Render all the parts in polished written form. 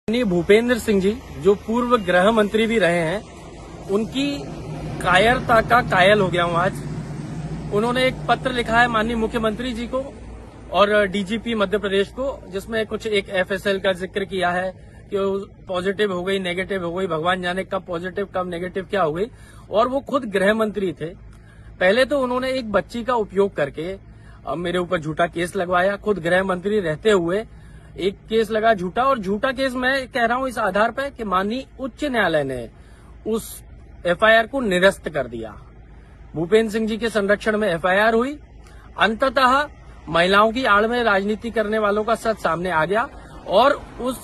माननीय भूपेंद्र सिंह जी जो पूर्व गृह मंत्री भी रहे हैं, उनकी कायरता का कायल हो गया हूं आज। उन्होंने एक पत्र लिखा है माननीय मुख्यमंत्री जी को और डीजीपी मध्य प्रदेश को, जिसमें कुछ एक एफएसएल का जिक्र किया है कि पॉजिटिव हो गई, नेगेटिव हो गई, भगवान जाने कब पॉजिटिव कब नेगेटिव क्या हो गई। और वो खुद गृह मंत्री थे। पहले तो उन्होंने एक बच्ची का उपयोग करके मेरे ऊपर झूठा केस लगवाया। खुद गृह मंत्री रहते हुए एक केस लगा झूठा, और झूठा केस मैं कह रहा हूं इस आधार पर कि माननीय उच्च न्यायालय ने उस एफआईआर को निरस्त कर दिया। भूपेंद्र सिंह जी के संरक्षण में एफआईआर हुई। अंततः महिलाओं की आड़ में राजनीति करने वालों का सच सामने आ गया और उस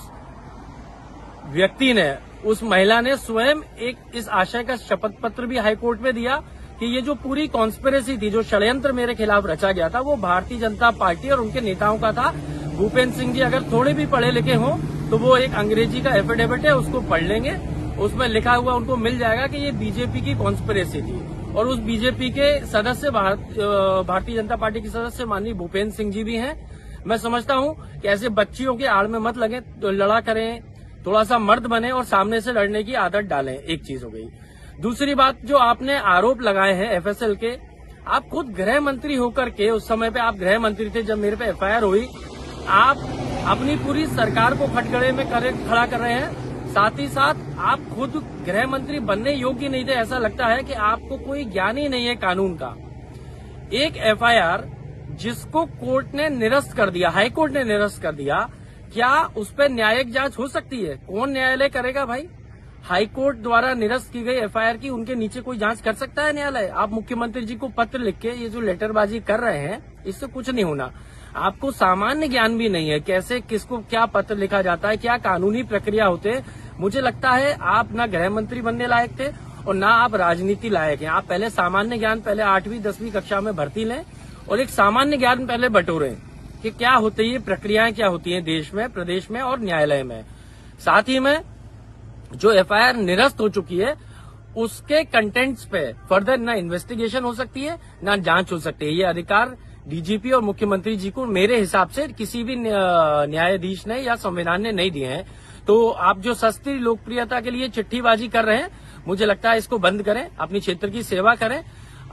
व्यक्ति ने, उस महिला ने स्वयं एक इस आशय का शपथ पत्र भी हाईकोर्ट में दिया कि ये जो पूरी कॉन्स्पिरेसी थी, जो षड्यंत्र मेरे खिलाफ रचा गया था, वो भारतीय जनता पार्टी और उनके नेताओं का था। भूपेंद्र सिंह जी अगर थोड़े भी पढ़े लिखे हों तो वो एक अंग्रेजी का एफिडेविट है, उसको पढ़ लेंगे। उसमें लिखा हुआ उनको मिल जाएगा कि ये बीजेपी की कॉन्स्पिरेसी थी। और उस बीजेपी के सदस्य भारतीय जनता पार्टी के सदस्य माननीय भूपेंद्र सिंह जी भी हैं। मैं समझता हूं कि ऐसे बच्चियों के आड़ में मत लगे, तो लड़ा करें, थोड़ा सा मर्द बने और सामने से लड़ने की आदत डालें। एक चीज हो गई। दूसरी बात, जो आपने आरोप लगाए हैं एफएसएल के, आप खुद गृह मंत्री होकर के, उस समय पे आप गृह मंत्री थे जब मेरे पे एफआईआर हुई, आप अपनी पूरी सरकार को खटगड़े में खड़ा कर रहे हैं। साथ ही साथ आप खुद गृह मंत्री बनने योग्य नहीं थे। ऐसा लगता है कि आपको कोई ज्ञान ही नहीं है कानून का। एक एफआईआर जिसको कोर्ट ने निरस्त कर दिया, हाईकोर्ट ने निरस्त कर दिया, क्या उस पर न्यायिक जांच हो सकती है? कौन न्यायालय करेगा भाई? हाईकोर्ट द्वारा निरस्त की गई एफआईआर की उनके नीचे कोई जांच कर सकता है न्यायालय? आप मुख्यमंत्री जी को पत्र लिख के ये जो लेटरबाजी कर रहे हैं, इससे कुछ नहीं होना। आपको सामान्य ज्ञान भी नहीं है, कैसे किसको क्या पत्र लिखा जाता है, क्या कानूनी प्रक्रिया होते। मुझे लगता है आप ना गृह मंत्री बनने लायक थे और ना आप राजनीति लायक हैं। आप पहले सामान्य ज्ञान, पहले 8वीं 10वीं कक्षा में भर्ती लें और एक सामान्य ज्ञान पहले बटोरें कि क्या होती है, प्रक्रियाएं क्या होती हैं देश में, प्रदेश में और न्यायालय में। साथ ही में जो एफआईआर निरस्त हो चुकी है, उसके कंटेंट्स पे फर्दर ना इन्वेस्टिगेशन हो सकती है, ना जांच हो सकती है। ये अधिकार डीजीपी और मुख्यमंत्री जी को मेरे हिसाब से किसी भी न्यायाधीश ने या संविधान ने नहीं दिए हैं। तो आप जो सस्ती लोकप्रियता के लिए चिट्ठीबाजी कर रहे हैं, मुझे लगता है इसको बंद करें, अपनी क्षेत्र की सेवा करें।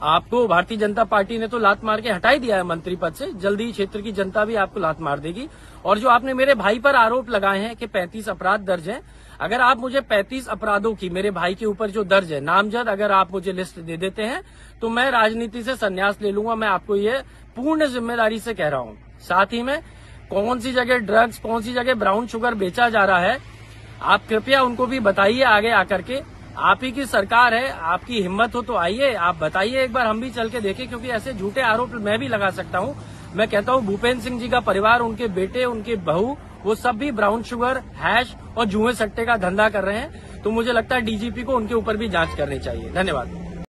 आपको भारतीय जनता पार्टी ने तो लात मार के हटा ही दिया है मंत्री पद से, जल्दी क्षेत्र की जनता भी आपको लात मार देगी। और जो आपने मेरे भाई पर आरोप लगाए हैं कि 35 अपराध दर्ज हैं, अगर आप मुझे 35 अपराधों की मेरे भाई के ऊपर जो दर्ज है नामजद, अगर आप मुझे लिस्ट दे देते हैं तो मैं राजनीति से संन्यास ले लूंगा। मैं आपको ये पूर्ण जिम्मेदारी से कह रहा हूं। साथ ही में कौन सी जगह ड्रग्स, कौन सी जगह ब्राउन शुगर बेचा जा रहा है, आप कृपया उनको भी बताइए आगे आकर के। आप ही की सरकार है, आपकी हिम्मत हो तो आइए, आप बताइए एक बार, हम भी चल के देखें, क्योंकि ऐसे झूठे आरोप मैं भी लगा सकता हूं। मैं कहता हूं भूपेंद्र सिंह जी का परिवार, उनके बेटे, उनके बहू, वो सब भी ब्राउन शुगर, हैश और जुए सट्टे का धंधा कर रहे हैं। तो मुझे लगता है डीजीपी को उनके ऊपर भी जांच करनी चाहिए। धन्यवाद।